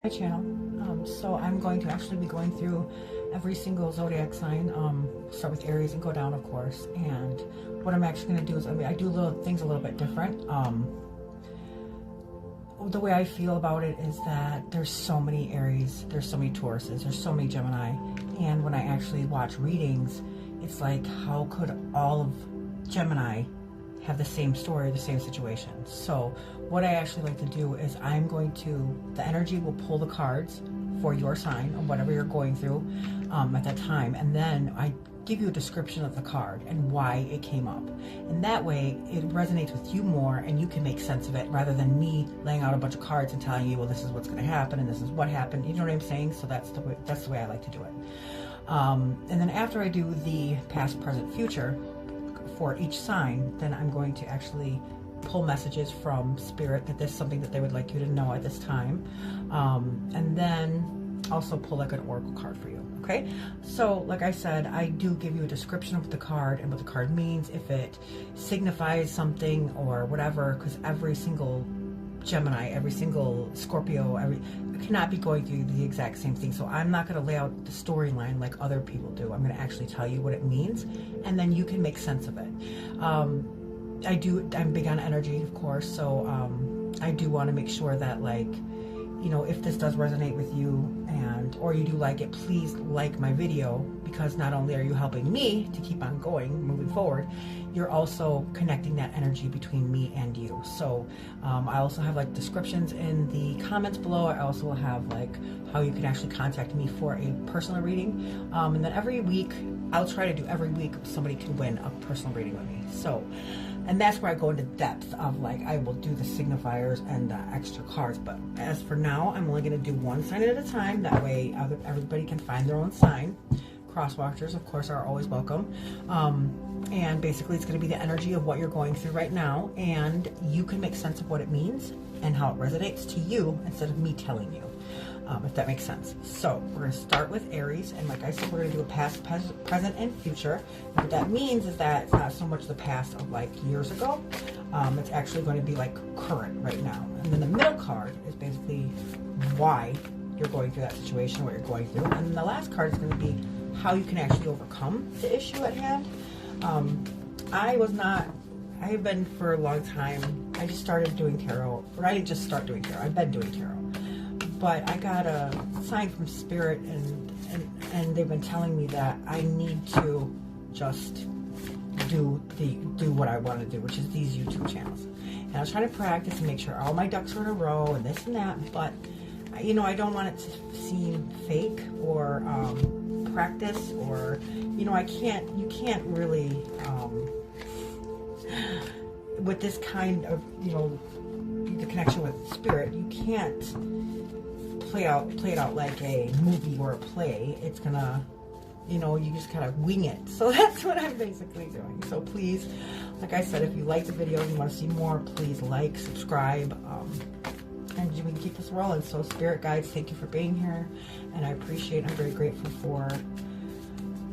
My channel. So I'm going to actually be going through every single zodiac sign. Start with Aries and go down, of course. And what I'm actually going to do is, I do things a little bit different. The way I feel about it is that there's so many Aries, there's so many Tauruses, there's so many Gemini, and when I actually watch readings, it's like, how could all of Gemini have the same story, the same situation? So what I actually like to do is the energy will pull the cards for your sign or whatever you're going through at that time, and then I give you a description of the card and why it came up, and that way it resonates with you more and you can make sense of it, rather than me laying out a bunch of cards and telling you, well, this is what's going to happen and this is what happened. You know what I'm saying? So that's the way I like to do it. And then after I do the past, present, future for each sign, then I'm going to actually pull messages from Spirit that there's something that they would like you to know at this time, and then also pull like an oracle card for you. Okay, so like I said, I do give you a description of the card and what the card means, if it signifies something or whatever, because every single Gemini, every single Scorpio, cannot be going through the exact same thing. So I'm not going to lay out the storyline like other people do. I'm going to actually tell you what it means, and then you can make sense of it. I'm big on energy, of course, so I do want to make sure that, like, you know, if this does resonate with you or you do like it, please like my video, because not only are you helping me to keep on going, moving forward, you're also connecting that energy between me and you. So I also have like descriptions in the comments below. I also will have like how you can actually contact me for a personal reading, and then every week, I'll try to do every week somebody can win a personal reading with me. So, and that's where I go into depth of, like, I will do the signifiers and the extra cards. But as for now, I'm only going to do one sign at a time. That way everybody can find their own sign. Cross-watchers, of course, are always welcome. And basically it's going to be the energy of what you're going through right now, and you can make sense of what it means and how it resonates to you instead of me telling you, if that makes sense. So we're going to start with Aries, and like I said, we're going to do a past, present, and future. And what that means is that it's not so much the past of like years ago. It's actually going to be like current right now. And then the middle card is basically why you're going through that situation, what you're going through. And then the last card is going to be how you can actually overcome the issue at hand. I have been for a long time. I just started doing tarot, or I didn't just start doing tarot. I've been doing tarot. But I got a sign from Spirit, and they've been telling me that I need to just do what I want to do, which is these YouTube channels. And I was trying to practice and make sure all my ducks are in a row and this and that, but you know, I don't want it to seem fake or practice, or, you know, you can't really with this kind of, you know, the connection with Spirit, you can't play it out like a movie or a play. It's gonna, you know, you just kind of wing it. So that's what I'm basically doing. So please, like I said, if you like the video and you want to see more, please like, subscribe, and we can keep this rolling. So Spirit guides, thank you for being here, and I appreciate, I'm very grateful for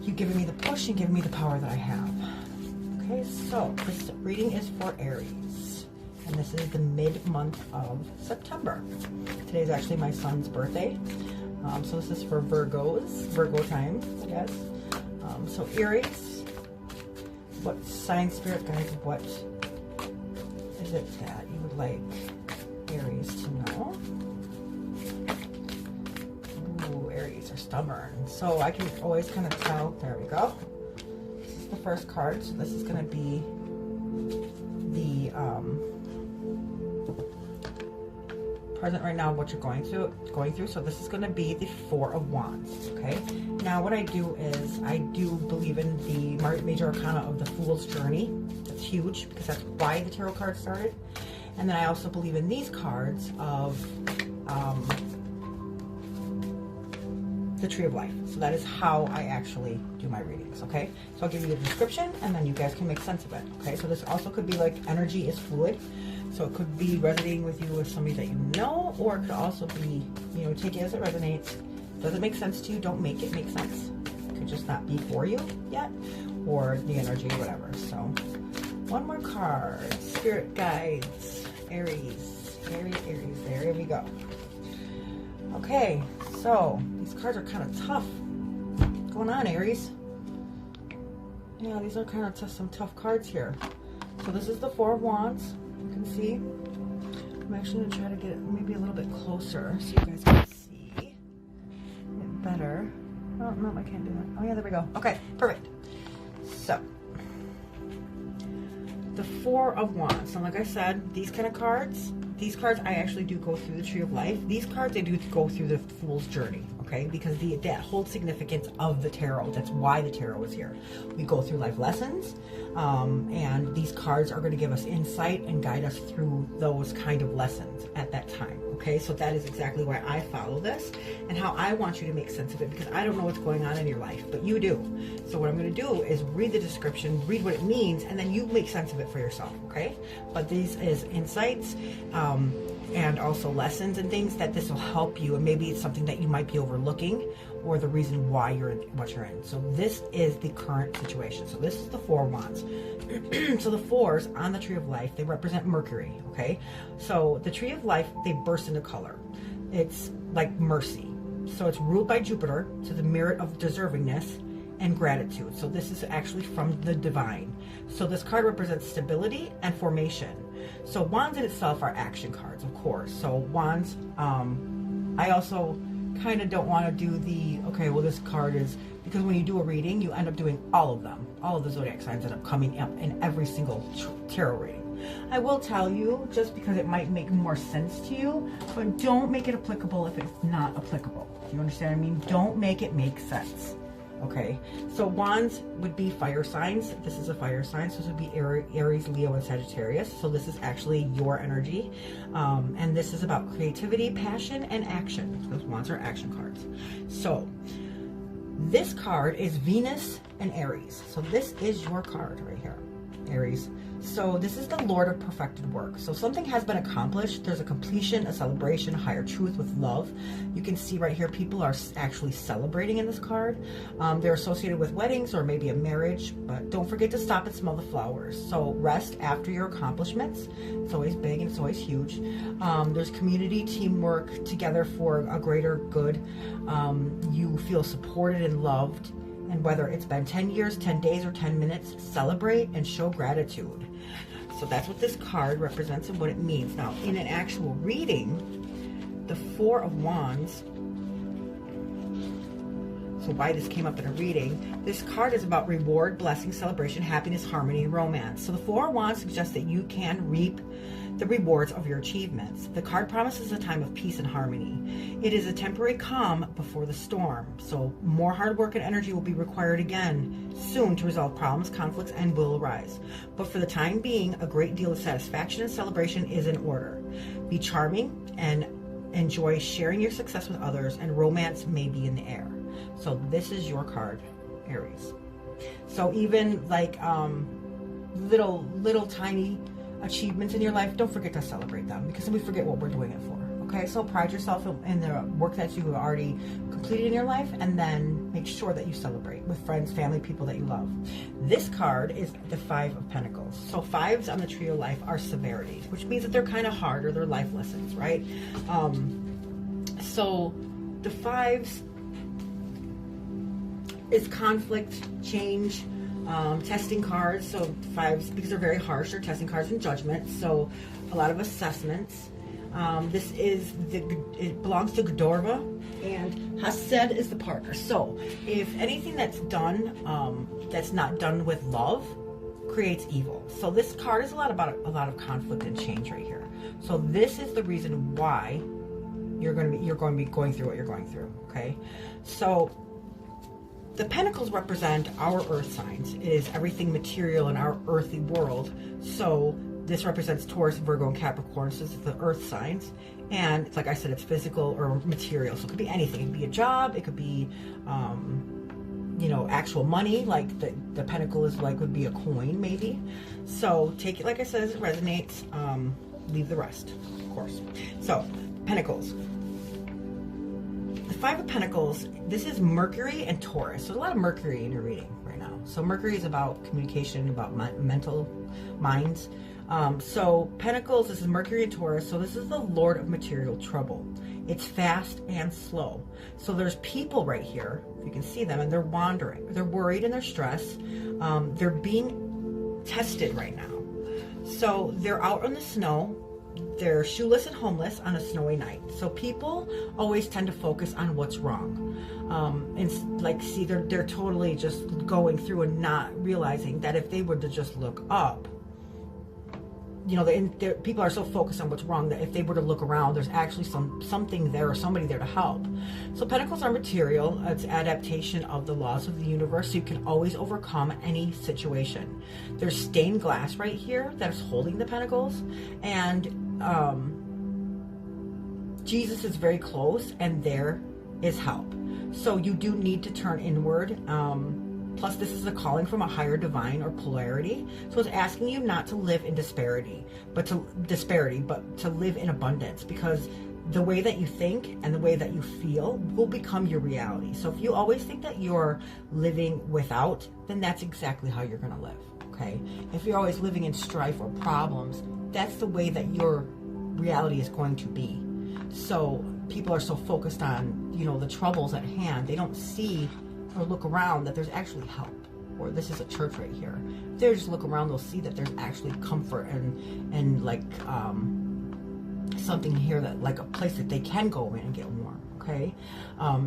you giving me the push and giving me the power that I have. Okay, so this reading is for Aries, and this is the mid-month of September. Today is actually my son's birthday, so this is for Virgo time, I guess. So Aries, what sign, Spirit guides, what is it that you would like Aries to know? Ooh, Aries are stubborn, so I can always kind of tell. There we go. This is the first card, so this is going to be the present right now, what you're going through. So this is going to be the Four of Wands. Okay, now what I do is I do believe in the major arcana of the Fool's Journey. That's huge, because that's why the tarot card started. And then I also believe in these cards of the Tree of Life. So that is how I actually do my readings, okay? So I'll give you the description, and then you guys can make sense of it, okay? So this also could be like, energy is fluid. So it could be resonating with you with somebody that you know, or it could also be, you know, take it as it resonates. Does it make sense to you? Don't make it make sense. It could just not be for you yet, or the energy, whatever. So one more card. Spirit guides, Aries. There we go. Okay, so these cards are kind of tough. What's going on, Aries? Yeah, these are kind of some tough cards here. So this is the Four of Wands. You can see. I'm actually going to try to get it maybe a little bit closer so you guys can see it better. Oh, no, I can't do that. Oh, yeah, there we go. Okay, perfect. So, the Four of Wands. So, like I said, these kind of cards, I actually do go through the Tree of Life. These cards, I do go through the Fool's Journey, okay? Because that holds significance of the tarot. That's why the tarot is here. We go through life lessons, and these cards are going to give us insight and guide us through those kind of lessons at that time, okay? So that is exactly why I follow this and how I want you to make sense of it, because I don't know what's going on in your life, but you do. So what I'm going to do is read the description, read what it means, and then you make sense of it for yourself, okay? But these is insights, and also lessons and things that this will help you, and maybe it's something that you might be overlooking or the reason why you're in what you're in. So this is the current situation. So this is the Four of Wands. So the fours on the Tree of Life, they represent Mercury, okay? So the Tree of Life, they burst into color. It's like mercy. So it's ruled by Jupiter, to the merit of deservingness and gratitude. So this is actually from the divine. So this card represents stability and formation. So wands in itself are action cards, of course. So wands, I also kind of don't want to do the, okay, well this card is, because when you do a reading, you end up doing all of them. All of the zodiac signs end up coming up in every single tarot reading. I will tell you, just because it might make more sense to you, but don't make it applicable if it's not applicable. Do you understand what I mean? Don't make it make sense. Okay, so wands would be fire signs. This is a fire sign, so this would be Aries, Leo, and Sagittarius. So this is actually your energy, and this is about creativity, passion, and action. Those wands are action cards. So this card is Venus and Aries. So this is your card right here, Aries. So this is the Lord of perfected work. So something has been accomplished. There's a completion, a celebration, a higher truth with love. You can see right here, people are actually celebrating in this card. They're associated with weddings or maybe a marriage, but don't forget to stop and smell the flowers. So rest after your accomplishments. It's always big and it's always huge. There's community, teamwork together for a greater good. You feel supported and loved. And whether it's been 10 years, 10 days, or 10 minutes, celebrate and show gratitude. So that's what this card represents and what it means. Now, in an actual reading, the Four of Wands, so why this came up in a reading, this card is about reward, blessing, celebration, happiness, harmony, and romance. So the Four of Wands suggests that you can reap the rewards of your achievements. The card promises a time of peace and harmony. It is a temporary calm before the storm. So more hard work and energy will be required again soon to resolve problems, conflicts, and will arise. But for the time being, a great deal of satisfaction and celebration is in order. Be charming and enjoy sharing your success with others, and romance may be in the air. So this is your card, Aries. So even like little tiny achievements in your life, don't forget to celebrate them, because then we forget what we're doing it for. Okay, so pride yourself in the work that you have already completed in your life, and then make sure that you celebrate with friends, family, people that you love. This card is the Five of Pentacles. So fives on the Tree of Life are severity, which means that they're kind of hard, or they're life lessons, right? So the fives is conflict, change, testing cards. So fives, because they're very harsh, they're testing cards and judgment. So a lot of assessments. This is it belongs to Godorva, and Hased is the partner. So if anything that's done that's not done with love creates evil. So this card is a lot about a lot of conflict and change right here. So this is the reason why you're going to be going through what you're going through. Okay, so the pentacles represent our earth signs. It is everything material in our earthly world. So this represents Taurus, Virgo, and Capricorn. So this is the earth signs. And like I said, it's physical or material. So it could be anything. It could be a job. It could be, you know, actual money. Like the pentacle is like, would be a coin maybe. So take it, like I said, as it resonates. Leave the rest, of course. So pentacles. The Five of Pentacles, this is Mercury and Taurus. So a lot of Mercury in your reading right now. So Mercury is about communication, about mental minds. So Pentacles, this is Mercury and Taurus. So this is the Lord of material trouble. It's fast and slow. So there's people right here, if you can see them, and they're wandering. They're worried and they're stressed. They're being tested right now. So they're out in the snow. They're shoeless and homeless on a snowy night. So people always tend to focus on what's wrong. And like, see, they're totally just going through and not realizing that if they were to just look up, you know, people are so focused on what's wrong that if they were to look around, there's actually something there or somebody there to help. So pentacles are material. It's adaptation of the laws of the universe. So you can always overcome any situation. There's stained glass right here that's holding the pentacles, and Jesus is very close, and there is help. So you do need to turn inward. Plus, this is a calling from a higher divine or polarity. So it's asking you not to live in disparity, but to live in abundance, because the way that you think and the way that you feel will become your reality. So if you always think that you're living without, then that's exactly how you're going to live. Okay. If you're always living in strife or problems, that's the way that your reality is going to be. So people are so focused on, you know, the troubles at hand. They don't see or look around that there's actually help. Or this is a church right here. If they just look around, they'll see that there's actually comfort and like something here, that like a place that they can go in and get warm. Okay,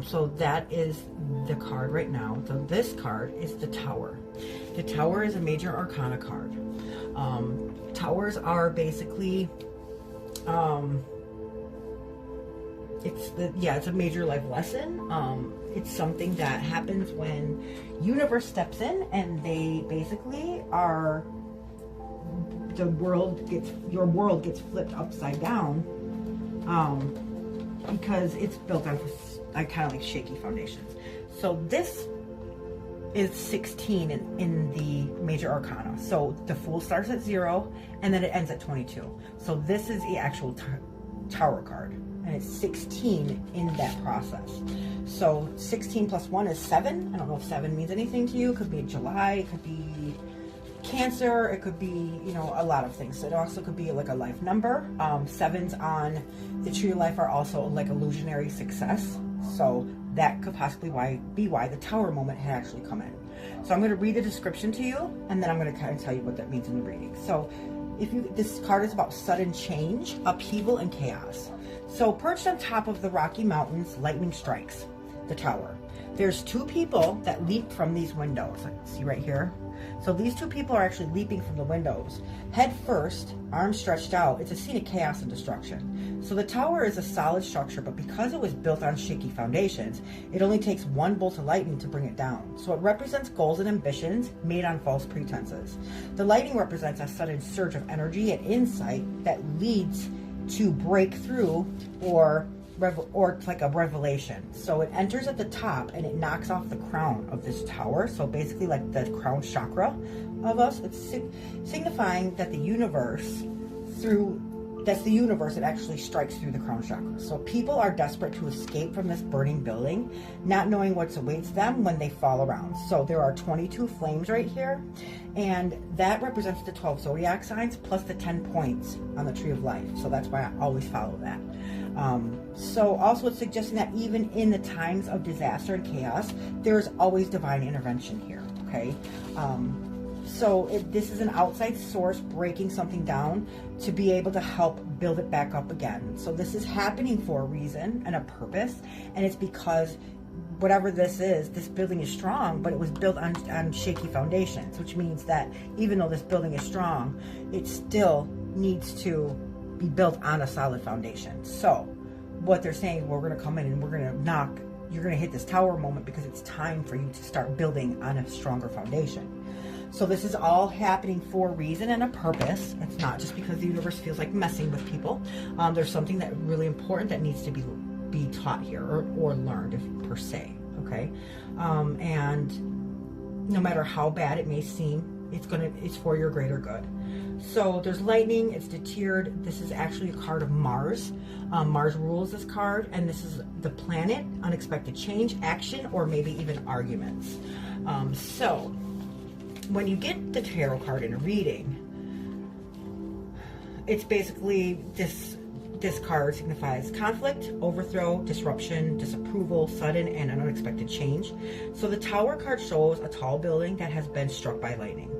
so that is the card right now. So this card is the Tower. The Tower is a major arcana card. Towers are basically it's a major life lesson. It's something that happens when universe steps in, and they basically are, your world gets flipped upside down, because it's built on kind of like shaky foundations. So this is 16 in the major arcana. So the Fool starts at 0 and then it ends at 22. So this is the actual Tower card, and it's 16 in that process. So 16 plus 1 is 7. I don't know if 7 means anything to you. It could be July, it could be Cancer, it could be, you know, a lot of things. So it also could be like a life number. 7s on the tree of life are also like illusionary success. So that could possibly be why the Tower moment had actually come in. So I'm going to read the description to you, and then I'm going to kind of tell you what that means in the reading. So this card is about sudden change, upheaval, and chaos. So perched on top of the Rocky Mountains, lightning strikes the Tower. There's 2 people that leap from these windows. See right here? So these 2 people are actually leaping from the windows. Head first, arms stretched out. It's a scene of chaos and destruction. So the Tower is a solid structure, but because it was built on shaky foundations, it only takes 1 bolt of lightning to bring it down. So it represents goals and ambitions made on false pretenses. The lightning represents a sudden surge of energy and insight that leads to breakthrough or like a revelation. So it enters at the top and it knocks off the crown of this tower. So basically like the crown chakra of us. It's signifying that the universe, it actually strikes through the crown chakra. So people are desperate to escape from this burning building, not knowing what awaits them when they fall around. So there are 22 flames right here, and that represents the 12 zodiac signs plus the 10 points on the tree of life. So that's why I always follow that. So also it's suggesting that even in the times of disaster and chaos, there is always divine intervention here. Okay. So this is an outside source breaking something down to be able to help build it back up again. So this is happening for a reason and a purpose, and it's because whatever this is, this building is strong, but it was built on shaky foundations, which means that even though this building is strong, it still needs to be built on a solid foundation. So what they're saying, we're going to come in and we're going to you're going to hit this tower moment because it's time for you to start building on a stronger foundation. So this is all happening for a reason and a purpose. It's not just because the universe feels like messing with people. There's something that really important that needs to be taught here or learned per se. Okay. And no matter how bad it may seem, it's for your greater good. So there's lightning, it's deterred. This is actually a card of Mars. Mars rules this card, and this is the planet, unexpected change, action, or maybe even arguments. So when you get the tarot card in a reading, it's basically this this card signifies conflict, overthrow, disruption, disapproval, sudden and unexpected change. So the Tower card shows a tall building that has been struck by lightning.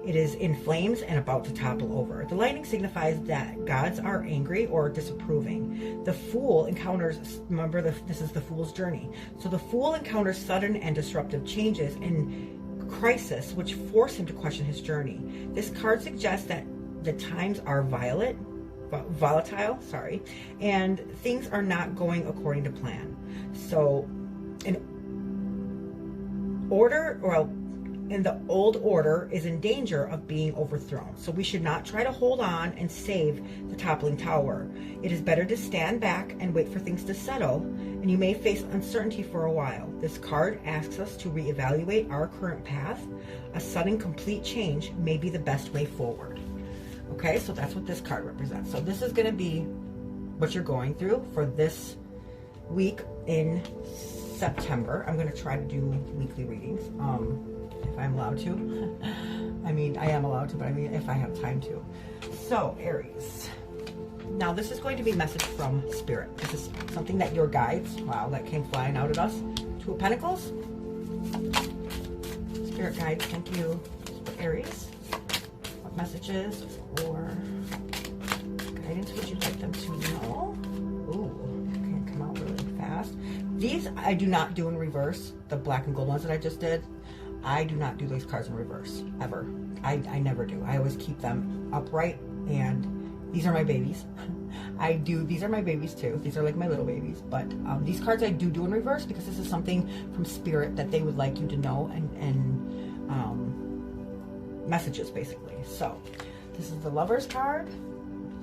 It is in flames and about to topple over. The lightning signifies that gods are angry or disapproving. The Fool encounters, remember this is the Fool's journey. So the Fool encounters sudden and disruptive changes in crisis, which force him to question his journey. This card suggests that the times are volatile, and things are not going according to plan. So the old order is in danger of being overthrown. So we should not try to hold on and save the toppling tower. It is better to stand back and wait for things to settle, and you may face uncertainty for a while. This card asks us to reevaluate our current path. A sudden complete change may be the best way forward. Okay, so that's what this card represents. So this is going to be what you're going through for this week in September. I'm going to try to do weekly readings, if I'm allowed to. I mean, I am allowed to, but I mean, if I have time to. So, Aries. Now, this is going to be a message from Spirit. This is something that your guides, wow, that came flying out at us. Two of Pentacles. Spirit guides, thank you for Aries. What messages or guidance would you like them to know? Ooh, it can come out really fast. These I do not do in reverse. The black and gold ones that I just did, I do not do these cards in reverse, ever. I never do. I always keep them upright, and these are my babies. These are my babies too. These are like my little babies, but these cards I do in reverse because this is something from Spirit that they would like you to know, and messages basically. So this is the Lover's card,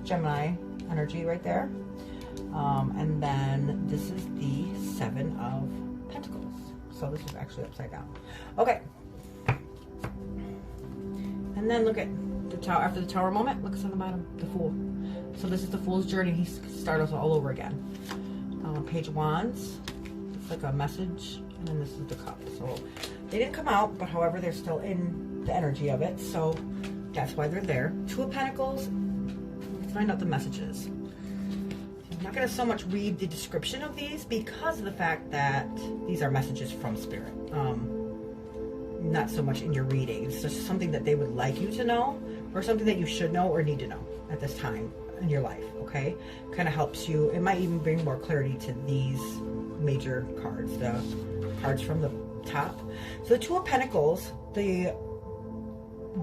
Gemini energy right there, and then this is the Seven of Pentacles. So this is actually upside down. Okay, and then look at the Tower. After the Tower moment, look on the bottom, the Fool. So this is the Fool's journey. He starts all over again. Page of Wands. It's like a message, and then this is the Cup. So they didn't come out, but however, they're still in the energy of it. So that's why they're there. Two of Pentacles. Let's find out the messages. I'm not going to so much read the description of these because of the fact that these are messages from Spirit. Not so much in your reading. It's just something that they would like you to know, or something that you should know or need to know at this time in your life, okay? Kind of helps you. It might even bring more clarity to these major cards, the cards from the top. So the Two of Pentacles,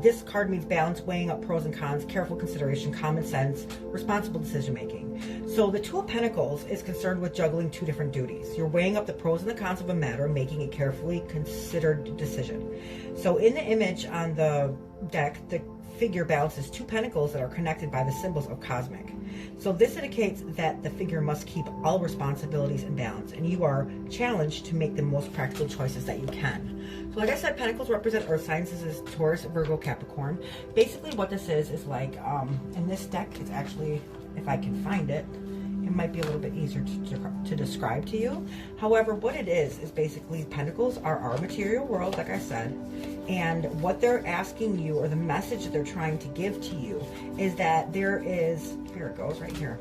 this card means balance, weighing up pros and cons, careful consideration, common sense, responsible decision making. So the Two of Pentacles is concerned with juggling two different duties. You're weighing up the pros and the cons of a matter, making a carefully considered decision. So in the image on the deck, the figure balances two pentacles that are connected by the symbols of cosmic. So this indicates that the figure must keep all responsibilities in balance, and you are challenged to make the most practical choices that you can. So like I said, Pentacles represent earth signs. This is Taurus, Virgo, Capricorn. Basically what this is like, in this deck, it's actually, if I can find it, it might be a little bit easier to describe to you. However, what it is basically Pentacles are our material world, like I said, and what they're asking you, or the message that they're trying to give to you, is that there is, here it goes, right here.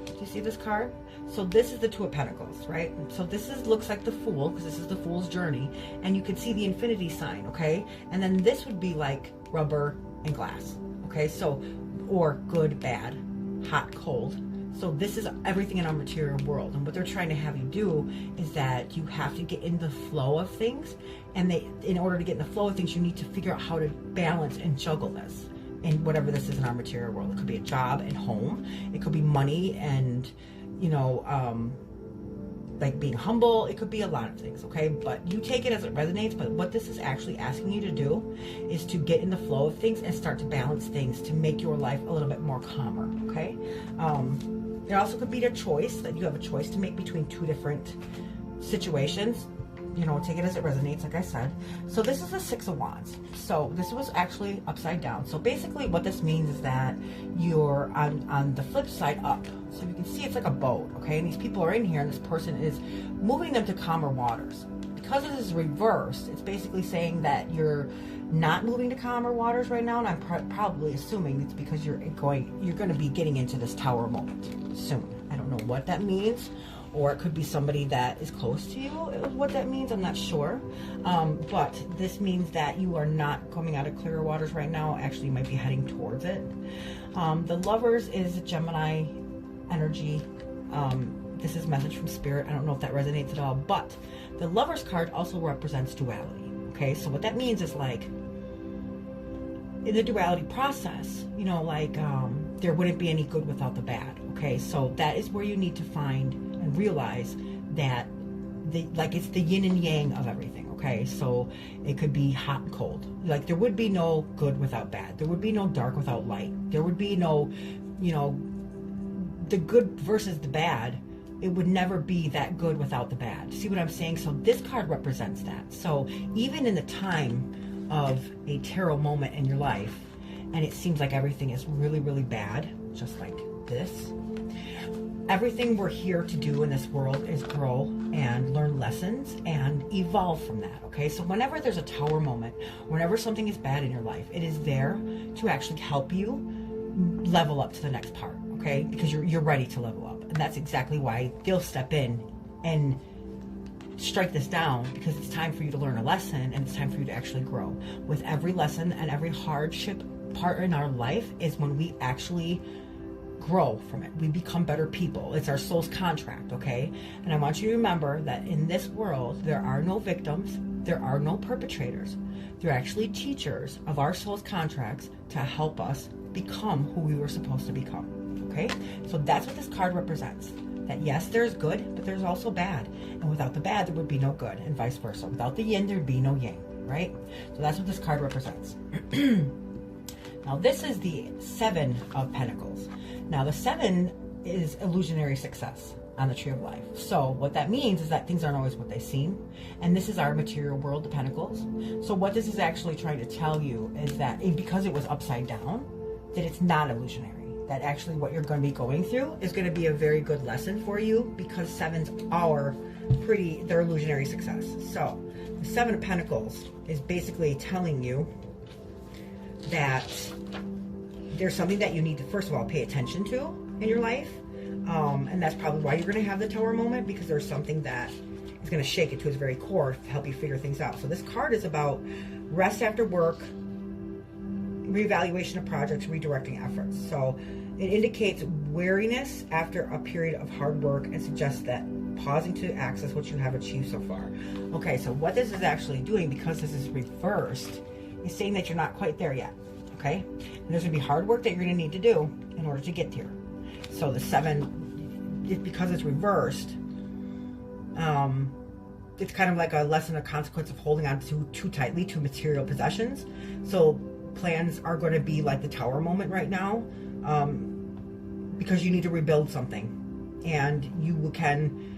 Do you see this card? So this is the Two of Pentacles, right? So this looks like the Fool, because this is the Fool's journey, and you can see the infinity sign, okay? And then this would be like rubber and glass, okay? So, or good, bad, hot, cold. So this is everything in our material world, and what they're trying to have you do is that you have to get in the flow of things, and in order to get in the flow of things, you need to figure out how to balance and juggle this in whatever this is in our material world. It could be a job and home, it could be money and, you know, like being humble. It could be a lot of things, okay? But you take it as it resonates. But what this is actually asking you to do is to get in the flow of things and start to balance things to make your life a little bit more calmer, okay? It also could be a choice, that you have a choice to make between two different situations. You know, take it as it resonates, like I said. So this is the Six of Wands. So this was actually upside down. So basically what this means is that you're on the flip side up. So you can see it's like a boat, okay? And these people are in here, and this person is moving them to calmer waters. because it is reversed, it's basically saying that you're not moving to calmer waters right now, and I'm probably assuming it's because you're going to be getting into this tower moment soon. I don't know what that means, or it could be somebody that is close to you. What that means, I'm not sure. But this means that you are not coming out of clearer waters right now. Actually, you might be heading towards it. The Lovers is Gemini energy. This is message from Spirit. I don't know if that resonates at all, but the Lovers card also represents duality. Okay, so what that means is like in the duality process, you know, like there wouldn't be any good without the bad. Okay, so that is where you need to find and realize that it's the yin and yang of everything. Okay, so it could be hot and cold. Like there would be no good without bad. There would be no dark without light. There would be no, you know, the good versus the bad. It would never be that good without the bad. See what I'm saying? So this card represents that. So even in the time of a tarot moment in your life, and it seems like everything is really, really bad, just like this, everything we're here to do in this world is grow and learn lessons and evolve from that. Okay, so whenever there's a tower moment, whenever something is bad in your life, it is there to actually help you level up to the next part. Okay, because you're ready to level up, and that's exactly why they'll step in and strike this down, because it's time for you to learn a lesson, and it's time for you to actually grow. With every lesson and every hardship part in our life is when we actually grow from it. We become better people. It's our soul's contract. Okay, and I want you to remember that in this world there are no victims, there are no perpetrators. They're actually teachers of our soul's contracts to help us become who we were supposed to become. Okay, so that's what this card represents. That yes, there's good, but there's also bad. And without the bad, there would be no good, and vice versa. Without the yin, there'd be no yang, right? So that's what this card represents. Now, this is the Seven of Pentacles. Now, the Seven is illusionary success on the Tree of Life. So what that means is that things aren't always what they seem. And this is our material world, the Pentacles. So what this is actually trying to tell you is that because it was upside down, that it's not illusionary. That actually what you're going to be going through is going to be a very good lesson for you, because sevens are they're illusionary success. So the Seven of Pentacles is basically telling you that there's something that you need to, first of all, pay attention to in your life. And that's probably why you're going to have the tower moment, because there's something that is going to shake it to its very core to help you figure things out. So this card is about rest after work, reevaluation of projects, redirecting efforts. So it indicates weariness after a period of hard work and suggests that pausing to access what you have achieved so far. Okay, so what this is actually doing, because this is reversed, is saying that you're not quite there yet. Okay, and there's going to be hard work that you're going to need to do in order to get here. So the Seven, because it's reversed, it's kind of like a lesson, a consequence of holding on to too tightly to material possessions. So plans are going to be like the tower moment right now, because you need to rebuild something, and you can,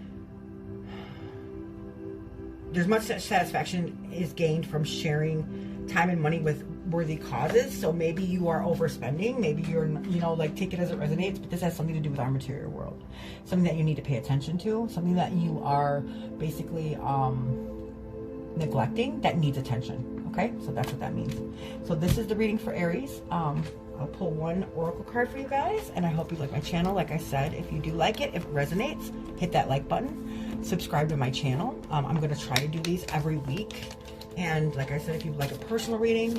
there's much satisfaction is gained from sharing time and money with worthy causes. So maybe you are overspending, maybe you're, you know, like, take it as it resonates, but this has something to do with our material world, something that you need to pay attention to, something that you are basically neglecting that needs attention. Okay, so that's what that means. So this is the reading for Aries. I'll pull one oracle card for you guys, and I hope you like my channel. Like I said, if you do like it, if it resonates, hit that like button, subscribe to my channel. I'm going to try to do these every week. And like I said, if you'd like a personal reading,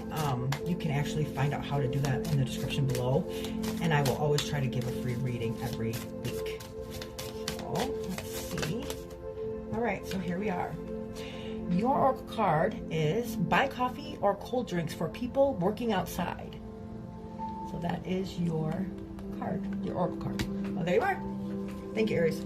you can actually find out how to do that in the description below. And I will always try to give a free reading every week. So let's see. All right, so here we are. Your oracle card is buy coffee or cold drinks for people working outside. So that is your card, your oracle card. Well, there you are. Thank you, Aries.